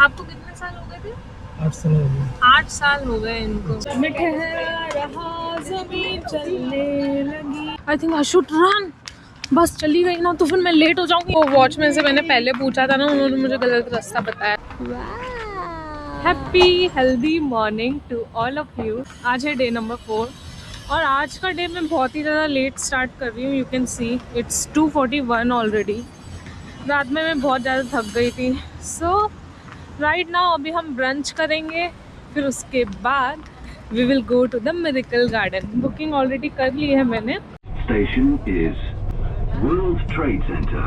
आपको कितने साल हो गए थे? 8 साल हो गए। 8 साल हो गए इनको। मैं ठहरा रहा ज़मीन चलने लगी। I think I should run. बस चली गई ना तो फिर मैं लेट हो जाऊंगी। वो वॉचमैन से मैंने पहले पूछा था ना, उन्होंने मुझे गलत रास्ता बताया। Happy healthy morning to all of you. आज है डे नंबर 4 और आज का डे मैं बहुत ही ज़्यादा लेट स्टार्ट कर रही हूँ। You can see it's 2:41 already. रात में मैं बहुत ज़्यादा थक गई थी। सो राइट नाउ अभी हम ब्रंच करेंगे, फिर उसके बाद we will go to the miracle garden. Booking already कर ली है मैंने। Station is World Trade Center.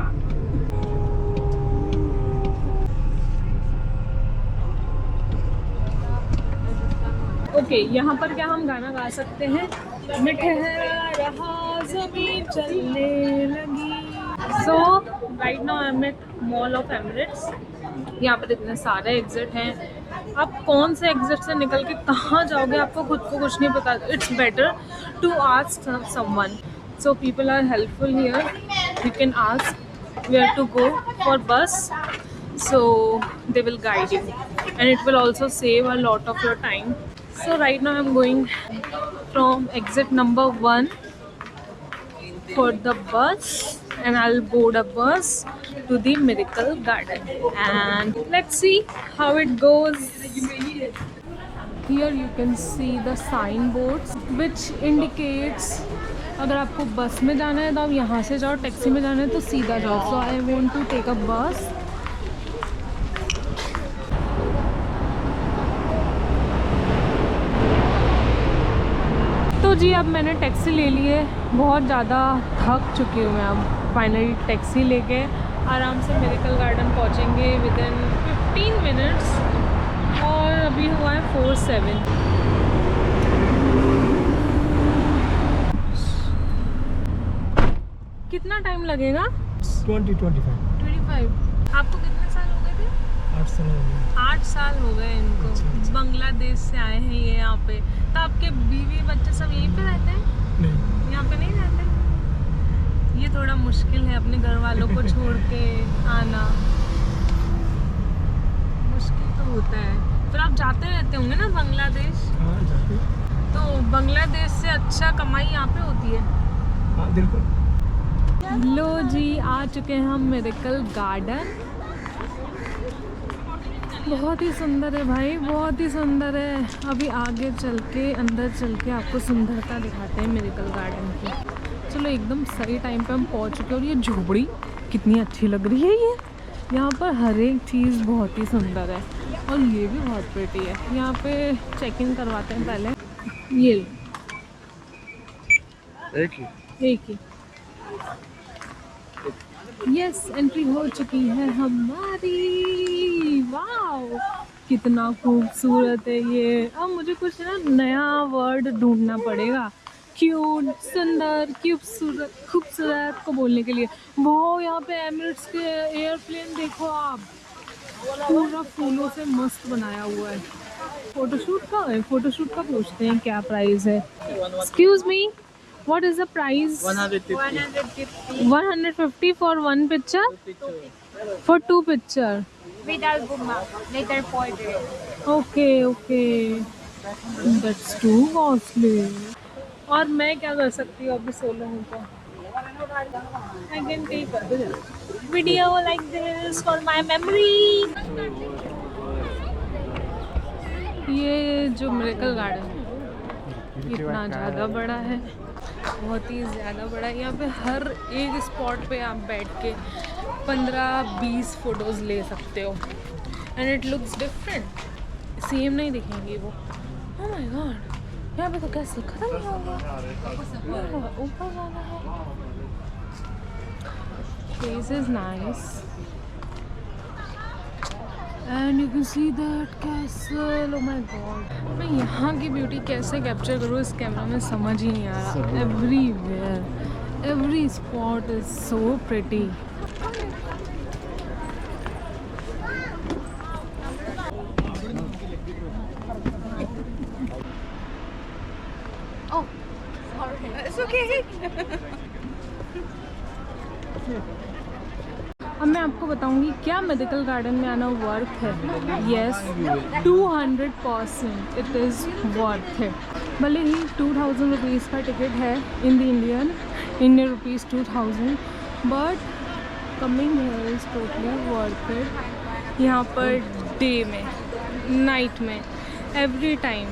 Okay, यहाँ पर क्या हम गाना गा सकते हैं? मैं ठहरा रहा ज़मीन चलने लगी। So right now I am at mall of Emirates. यहाँ पर इतने सारे एग्जिट हैं। आप कौन से एग्जिट से निकल के कहाँ जाओगे आपको खुद को कुछ नहीं पता। It's better to ask someone. So people are helpful here. You can ask where to go for bus, so they will guide you and it will also save a lot of your time. So right now I'm going from exit number 1 for the bus and I'll board a bus to the Miracle Garden and let's see how it goes. Here you can see the signboards which indicates अगर आपको बस में जाना है तो आप यहाँ से जाओ, टैक्सी में जाना है तो सीधा जाओ। So I want to take a bus. तो जी अब मैंने टैक्सी ले ली है। बहुत ज़्यादा थक चुकी हूँ मैं। अब फाइनली टैक्सी लेके आराम से मिरेकल गार्डन पहुँचेंगे विदिन 15 मिनट्स और अभी हुआ है 4:07। कितना टाइम लगेगा? 25 आपको कितने साल हो गए थे? 8 साल हो गए। 8 साल हो गए इनको। अच्छा। बांग्लादेश से आए हैं ये यहाँ पे। तो आपके बीवी बच्चे सब यहीं पे रहते हैं? नहीं, यहाँ पे नहीं रहते? ये थोड़ा मुश्किल है अपने घर वालों को छोड़ के आना। मुश्किल तो होता है। फिर आप जाते रहते होंगे ना बांग्लादेश? हाँ जाते। तो बांग्लादेश से अच्छा कमाई यहाँ पे होती है? हाँ बिल्कुल। लो जी आ चुके हैं हम मिरेकल गार्डन। बहुत ही सुंदर है भाई, बहुत ही सुंदर है। अभी आगे चल के अंदर चल के आपको सुंदरता दिखाते हैं मिरेकल गार्डन की। चलो एकदम सही टाइम पे हम पहुंच चुके हैं। और ये झोपड़ी कितनी अच्छी लग रही है। ये यहाँ पर हर एक चीज़ बहुत ही सुंदर है और ये भी बहुत प्रिटी है। यहाँ पे चेक इन करवाते हैं पहले। ये एक ही यस एंट्री हो चुकी है हमारी। वाओ कितना खूबसूरत है ये। अब मुझे कुछ ना नया वर्ड ढूंढना पड़ेगा। क्यूट, सुंदर, खूबसूरत, खूबसूरत को बोलने के लिए। वो यहाँ पे एमिरेट्स के एयरप्लेन देखो आप, पूरा फूलों से मस्त बनाया हुआ है। फोटोशूट का है। फोटोशूट का पूछते हैं क्या प्राइस है। Excuse me, what is the price? 150 for one picture? For two picture? With album later portrait. Okay. That's too costly. और मैं क्या कर सकती हूँ अभी 16 हूँ तो? I can take a video like this for my memory. ये जो मिरेकल गार्डन इतना ज़्यादा बड़ा है, बहुत ही ज़्यादा बड़ा है। यहाँ पे हर एक स्पॉट पे आप बैठ के 15-20 फ़ोटोज़ ले सकते हो and it looks different. Same नहीं दिखेंगी वो। ओह माय गॉड, यहाँ पे तो कैसे खत्म नहीं होगा। ऊपर जाना है। Place is nice and you can see that castle. Oh my God, मैं यहाँ की ब्यूटी कैसे कैप्चर करूँ इस कैमरा में समझ ही नहीं आ रहा। Everywhere, every spot is so pretty. Oh, sorry. It's okay. अब मैं आपको बताऊंगी क्या मेडिकल गार्डन में आना वर्थ है। यस 200% इट इज़ वर्थ है। भले ही 2000 रुपीज़ का टिकट है in the Indian rupees 2000, but coming here is totally worth it. यहाँ पर डे में, नाइट में, एवरी टाइम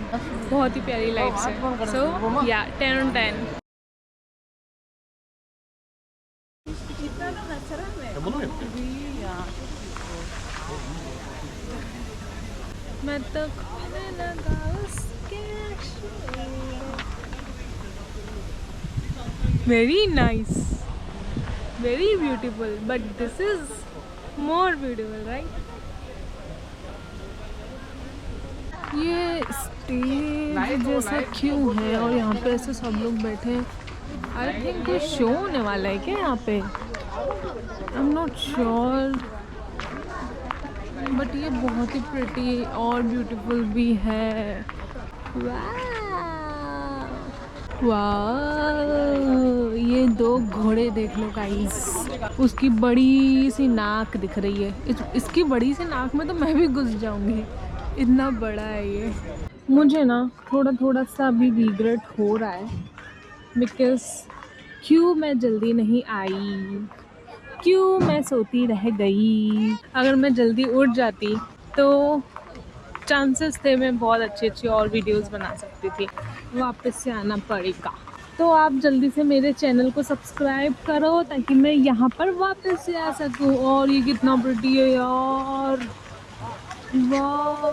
बहुत ही प्यारी लाइट्स है। सो या 10 on 10। मैं तो खोने लगा उसके very nice, very beautiful, but this is more beautiful right. ये स्टेज जैसा क्यों है और यहाँ पे ऐसे सब लोग बैठे हैं? आई थिंक कोई शो होने वाला है क्या यहाँ पे? I am not sure, but ये बहुत ही प्रिटी और ब्यूटीफुल भी है। वाह, ये 2 घोड़े देख लो गाइस। उसकी बड़ी सी नाक दिख रही है। इसकी बड़ी सी नाक में तो मैं भी घुस जाऊंगी, इतना बड़ा है ये। मुझे ना थोड़ा सा भी रिग्रेट हो रहा है, बिकॉज क्यों मैं जल्दी नहीं आई, क्यों मैं सोती रह गई। अगर मैं जल्दी उठ जाती तो चांसेस थे मैं बहुत अच्छी और वीडियोस बना सकती थी। वापस से आना पड़ेगा। तो आप जल्दी से मेरे चैनल को सब्सक्राइब करो ताकि मैं यहाँ पर वापस से आ सकूँ। और ये कितना प्रिटी है यार, वाह।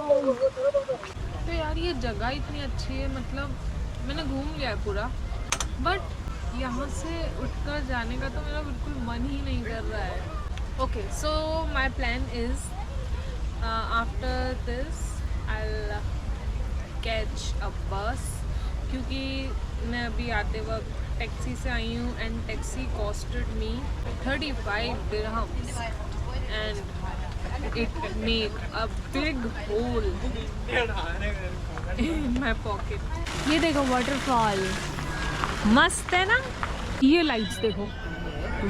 तो यार ये जगह इतनी अच्छी है, मतलब मैंने घूम लिया है पूरा, बट यहाँ से उठकर जाने का तो मेरा बिल्कुल मन ही नहीं कर रहा है। Okay, so my plan is after this I will catch a बस, क्योंकि मैं अभी आते वक्त टैक्सी से आई हूँ and taxi costed me 35 dirhams and it made a big hole in my pocket. ये देखो वाटरफॉल, मस्त है ना। ये लाइट्स देखो,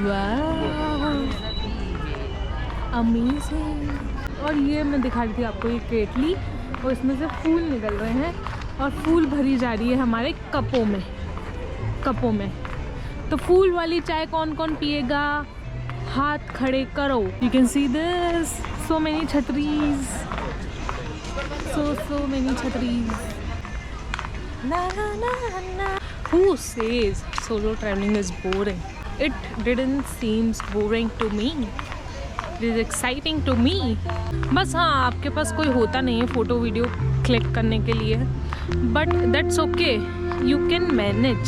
वाह अमेजिंग। और ये मैं दिखा रही थी आपको ये केटली, और इसमें से फूल निकल रहे हैं और फूल भरी जा रही है हमारे कपों में। तो फूल वाली चाय कौन कौन पिएगा? हाथ खड़े करो। You can see this, so many छतरीज, so many छतरीज। ना ना ना ना। Who says solo traveling is boring? It didn't seem boring to me. It is exciting to me. बस हाँ, आपके पास कोई होता नहीं है फ़ोटो वीडियो क्लिक करने के लिए, but that's okay, you can manage.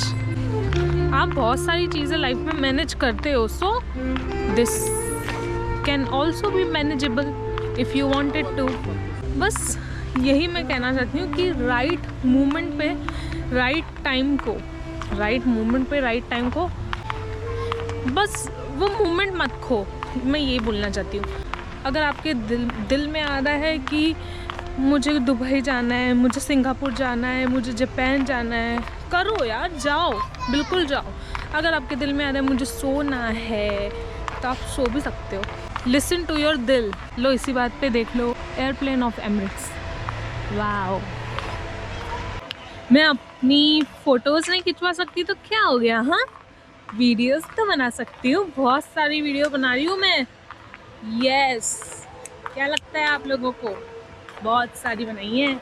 आप बहुत सारी चीज़ें लाइफ में मैनेज करते हो, so this can also be manageable if you wanted to. बस यही मैं कहना चाहती हूँ कि राइट मोमेंट पे राइट टाइम को बस वो मोमेंट मत खो। मैं ये बोलना चाहती हूँ, अगर आपके दिल में आ रहा है कि मुझे दुबई जाना है, मुझे सिंगापुर जाना है, मुझे जापान जाना है, करो यार, जाओ, बिल्कुल जाओ। अगर आपके दिल में आ रहा है मुझे सोना है, तो आप सो भी सकते हो। लिसन टू योर दिल। लो इसी बात पे देख लो एयरप्लेन ऑफ एमिरेट्स। वाओ, मैं अपनी फ़ोटोज़ नहीं खिंचवा सकती तो क्या हो गया? हाँ, वीडियोस तो बना सकती हूँ, बहुत सारी वीडियो बना रही हूँ मैं। यस, क्या लगता है आप लोगों को? बहुत सारी बनाई हैं,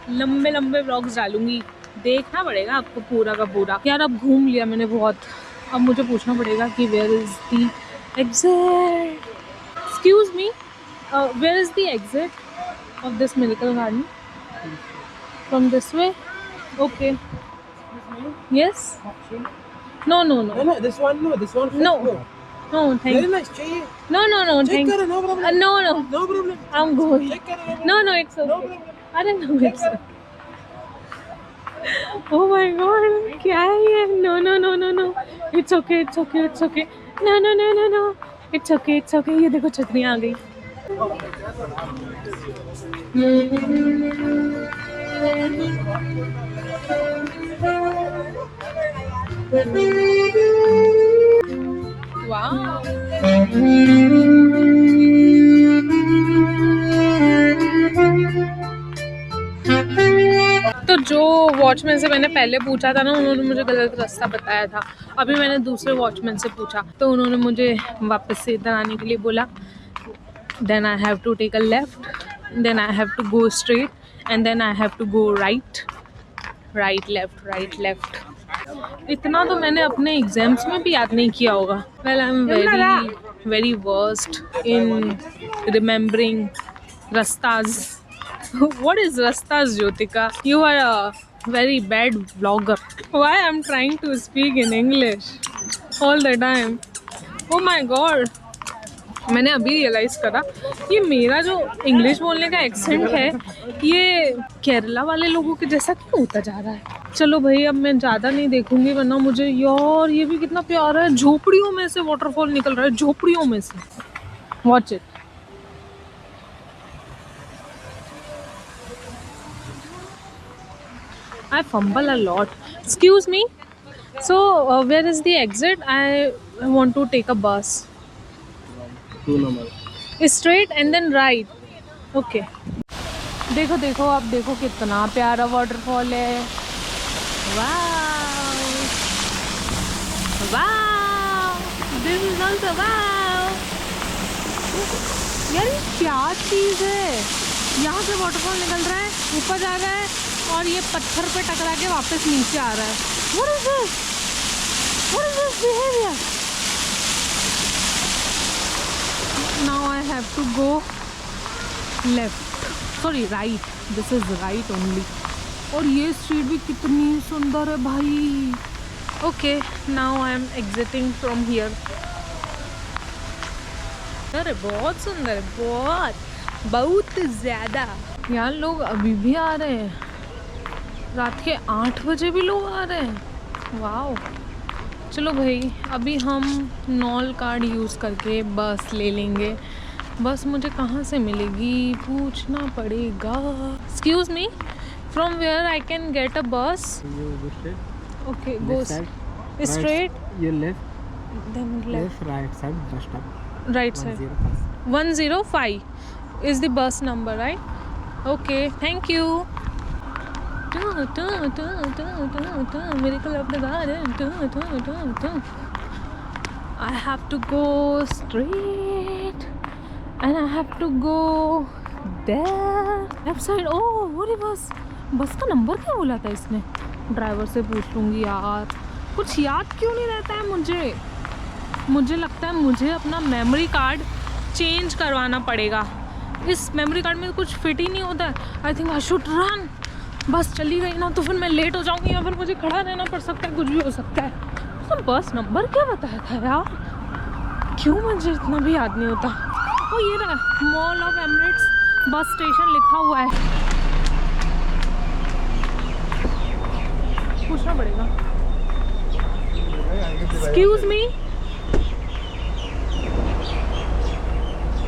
लंबे लंबे व्लॉग्स डालूँगी, देखना पड़ेगा आपको पूरा का पूरा। यार अब घूम लिया मैंने बहुत, अब मुझे पूछना पड़ेगा कि where is the exit. Excuse me, where is the exit of this medical garden? From this way? Okay. Yes. No. No, this one, no, this one. No. Go. No, thank Very you. nice. Check. No, thank you. No problem. No. No problem. I'm going. Check it. No, it's No okay. problem. I don't know. It's okay. Oh my God, क्या है ये? No. It's okay. No. It's okay. ये देखो छतरियाँ आ गई। Wow. जो watchman से मैंने पहले पूछा था ना, उन्होंने मुझे गलत रास्ता बताया था। अभी मैंने दूसरे वॉचमैन से पूछा तो उन्होंने मुझे वापस से इधर आने के लिए बोला। Then I have to take a left, then I have to go straight and then I have to go right, right left. इतना तो मैंने अपने एग्जाम्स में भी याद नहीं किया होगा। Well I am very worst in remembering rastas. What is rastas, Jyotika? You are a very bad vlogger. Why I'm trying to speak in English all the time? Oh my god. मैंने अभी realise करा ये मेरा जो English बोलने का accent है ये केरला वाले लोगों के जैसा क्यों होता जा रहा है। चलो भाई अब मैं ज़्यादा नहीं देखूंगी वरना मुझे, यार ये भी कितना प्यारा है, झोपड़ियों में से वाटरफॉल निकल रहा है, झोपड़ियों में से। Watch it. I fumble a lot. Excuse me. So, where is the exit? I want to take a bus. 2 number. Straight and then right. Okay. देखो देखो अब देखो कितना प्यारा वाटरफॉल है। Wow. Wow. This is also wow. यार ये क्या चीज़ है? यहाँ से वाटरफॉल निकल रहा है, ऊपर जा रहा है और ये पत्थर पे टकरा के वापस नीचे आ रहा है। What is this? What is this behavior? Now I have to go left. Sorry, right. This is right only. और ये स्ट्रीट भी कितनी सुंदर है भाई। Okay, now I am exiting from here. अरे बहुत सुंदर है, बहुत ज़्यादा। यार लोग अभी भी आ रहे हैं, रात के 8 बजे भी लोग आ रहे हैं। वाओ। चलो भाई अभी हम नॉल कार्ड यूज़ करके बस ले लेंगे। बस मुझे कहाँ से मिलेगी पूछना पड़ेगा। Excuse me, from where I can get a bus? You go straight. Okay go straight, Your left. Then left, Right side. Bus stop. Right side. 105 is the bus number, right? Okay, thank you. Miracle of the garden. I have to go straight and I have to go there. Left side. Oh, what is bus? बस का number क्या बोला था इसने? Driver से पूछ लूँगी यार। कुछ याद क्यों नहीं रहता है मुझे लगता है मुझे अपना मेमोरी कार्ड चेंज करवाना पड़ेगा। इस मेमोरी कार्ड में कुछ फिट ही नहीं होता है। I think I should run. बस चली गई ना तो फिर मैं लेट हो जाऊंगी या फिर मुझे खड़ा रहना पड़ सकता है, कुछ भी हो सकता है। तो बस नंबर क्या बताया था यार, क्यों मुझे इतना भी याद नहीं होता। ओ ये रहा, mall of Emirates bus station लिखा हुआ है। पूछना पड़ेगा। Excuse me,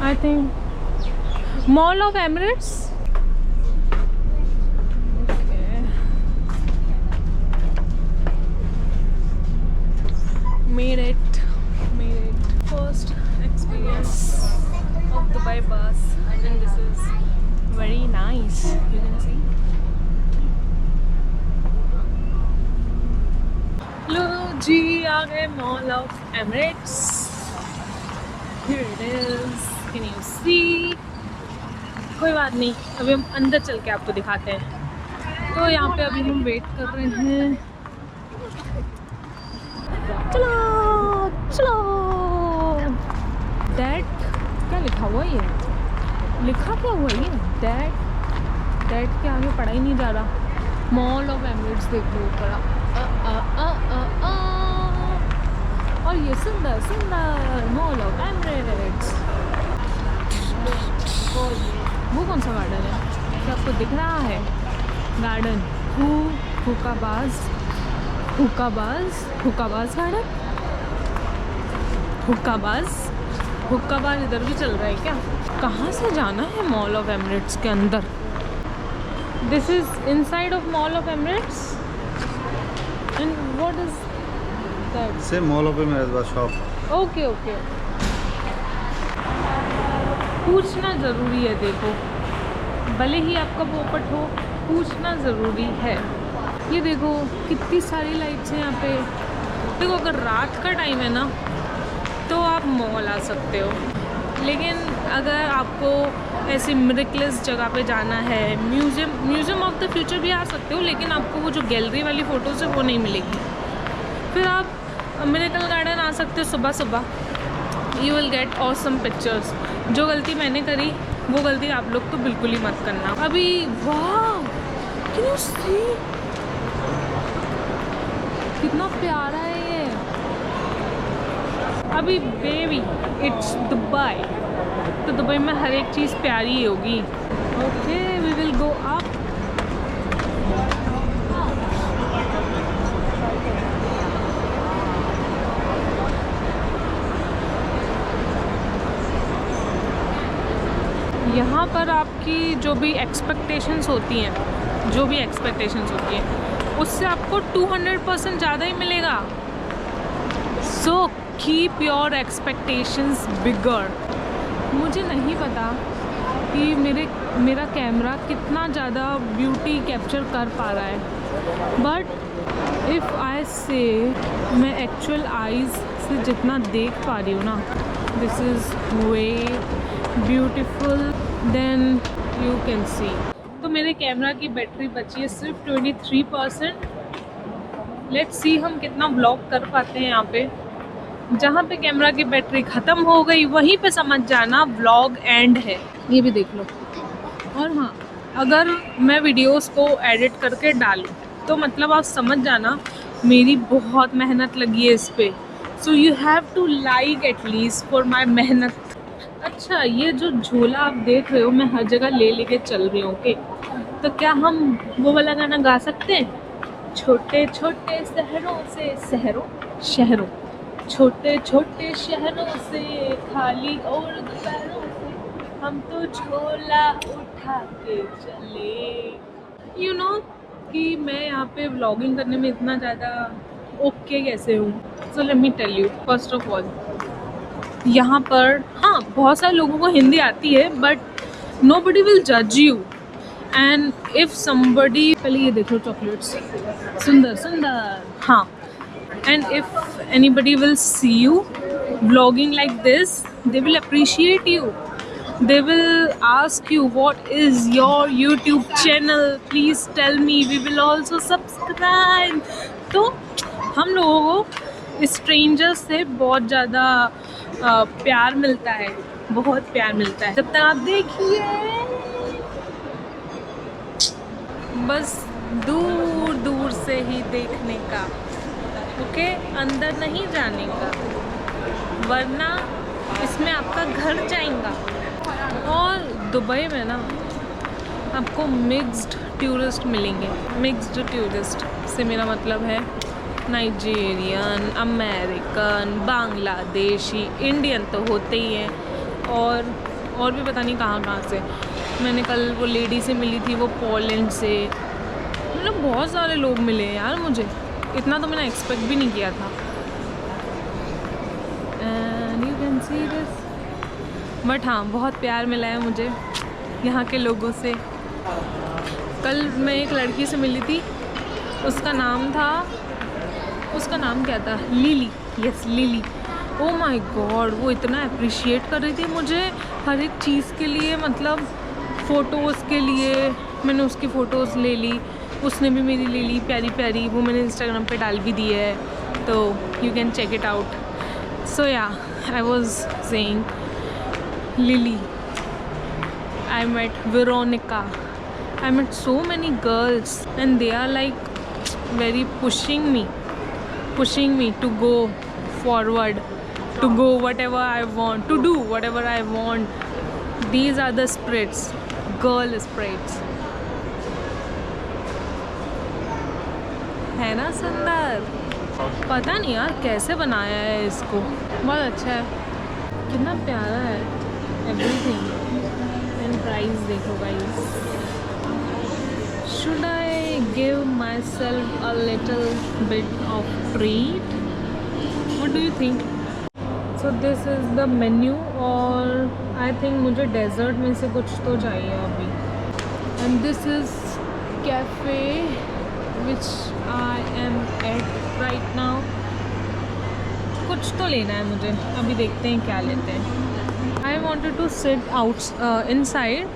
I think Mall of Emirates. Okay. Made it. First experience of Dubai bus, and this is very nice. You can see. लो जी आ गए Mall of Emirates. Here it is. Can you see? कोई बात नहीं, अभी हम अंदर चल के आपको दिखाते हैं। तो यहाँ पे अभी हम वेट कर रहे हैं। चलो दैट क्या लिखा हुआ है? ये लिखा क्या हुआ है? ये दैट के आगे पढ़ा ही नहीं जा रहा। मॉल ऑफ एमिरेट्स देख लो ऊपर। और ये सुंदर मॉल ऑफ एमिरेट्स। वो कौन सा गार्डन है? क्या आपको दिख रहा है? Garden हुक्काबाज garden. हुक्काबाज इधर भी चल रहा है क्या? कहाँ से जाना है मॉल ऑफ एमिरेट्स के अंदर? This is inside of mall of Emirates and what is that? Say mall of Emirates shop. Okay पूछना ज़रूरी है। देखो भले ही आपका पोपट हो पूछना ज़रूरी है। ये देखो कितनी सारी लाइट्स हैं यहाँ पे। देखो अगर रात का टाइम है ना तो आप मॉल आ सकते हो, लेकिन अगर आपको ऐसी मिरेकलेस जगह पे जाना है, म्यूज़ियम ऑफ द फ्यूचर भी आ सकते हो, लेकिन आपको वो जो गैलरी वाली फ़ोटोज़ है वो नहीं मिलेगी। फिर आप मिरेकल गार्डन आ सकते हो सुबह सुबह। You will get awesome pictures. जो गलती मैंने करी वो गलती आप लोग तो बिल्कुल ही मत करना। अभी वाह, कैन यू सी कितना प्यारा है ये। अभी बेबी इट्स दुबई, तो दुबई में हर एक चीज़ प्यारी ही होगी। Okay we will go up. यहाँ पर आपकी जो भी एक्सपेक्टेशंस होती हैं, उससे आपको 200% ज़्यादा ही मिलेगा। सो कीप योर एक्सपेक्टेशंस बिगर। मुझे नहीं पता कि मेरा कैमरा कितना ज़्यादा ब्यूटी कैप्चर कर पा रहा है, बट इफ़ आई से मैं एक्चुअल आइज़ से जितना देख पा रही हूँ ना, this is way beautiful then you can सी। तो मेरे कैमरा की बैटरी बची है सिर्फ 23%। लेट्स सी हम कितना ब्लॉग कर पाते हैं यहाँ पे। जहाँ पे कैमरा की बैटरी ख़त्म हो गई वहीं पे समझ जाना व्लॉग एंड है। ये भी देख लो। और हाँ, अगर मैं वीडियोस को एडिट करके डालूँ तो मतलब आप समझ जाना मेरी बहुत मेहनत लगी है इस पे। So you have to like at least for my मेहनत। अच्छा, ये जो झोला आप देख रहे हो मैं हर जगह ले लेके चल रही हूँ। ओके, तो क्या हम वो वाला गाना गा सकते हैं? छोटे छोटे शहरों छोटे छोटे शहरों से खाली और दोपहरों से हम तो झोला उठा के चले। यू नो कि मैं यहाँ पे व्लॉगिंग करने में इतना ज़्यादा ओके कैसे हूँ। So let me tell you, first of all यहाँ पर हाँ बहुत सारे लोगों को हिंदी आती है, but nobody will judge you. And if somebody, पहले ये देखो चॉकलेट्स सुंदर सुंदर, हाँ, and if anybody will see you vlogging like this, they will appreciate you. They will ask you what is your YouTube channel, please tell me, we will also subscribe. तो हम लोगों को स्ट्रेंजर्स से बहुत ज़्यादा प्यार मिलता है, बहुत प्यार मिलता है। जब तक आप देखिए बस दूर दूर से ही देखने का, ओके, अंदर नहीं जाने का, वरना इसमें आपका घर जाएगा। और दुबई में ना आपको मिक्स्ड टूरिस्ट मिलेंगे। मिक्स्ड टूरिस्ट से मेरा मतलब है नाइजीरियन, अमेरिकन, बांग्लादेशी, इंडियन तो होते ही हैं, और भी पता नहीं कहाँ से। मैंने कल वो लेडी से मिली थी, वो पोलैंड से, मतलब बहुत सारे लोग मिले यार मुझे। इतना तो मैंने एक्सपेक्ट भी नहीं किया था। And you can see this. But हाँ, बहुत प्यार मिला है मुझे यहाँ के लोगों से। कल मैं एक लड़की से मिली थी, उसका नाम क्या था, lily. Yes, lily. Oh my God, वो इतना अप्रिशिएट कर रही थी मुझे हर एक चीज़ के लिए, मतलब फ़ोटोज़ के लिए। मैंने उसकी फ़ोटोज़ ले ली, उसने भी मेरी ले ली प्यारी प्यारी। वो मैंने इंस्टाग्राम पे डाल भी दी है, तो you can check it out. So yeah, I was saying Lily, I met Veronica, I met so many girls and they are like very pushing me to go forward, to go whatever I want, to do whatever I want. These are the spirits, girl spirits. है ना सुंदर? पता नहीं यार कैसे बनाया है इसको, बहुत अच्छा है, कितना प्यारा है एवरीथिंग। एंड प्राइस देखो guys. Should I give myself a little bit of treat? What do you think? So this is the menu, और I think मुझे डेजर्ट में से कुछ तो चाहिए अभी। And this is cafe which I am at right now. कुछ तो लेना है मुझे, अभी देखते हैं क्या लेते हैं. I wanted to sit inside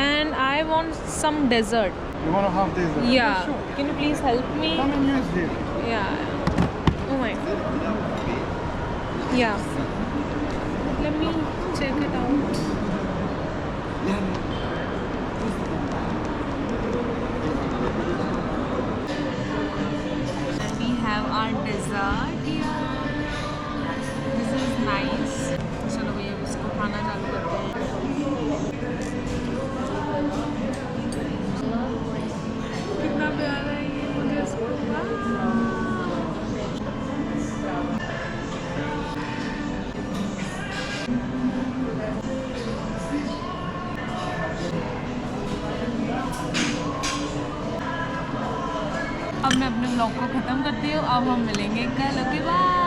and I want some dessert. You want to have this? Yeah. Sure. Can you please help me? Come and use this. Yeah. Oh my God. Yeah. Let me check it out. And we have our dessert here. This is nice. चलो भैया इसको खाना चालू करते हैं. कितना प्यारा है ये, मुझे इसको अब मैं अपने ब्लॉग को ख़त्म करती हूँ. अब हम मिलेंगे कल. Okay bye.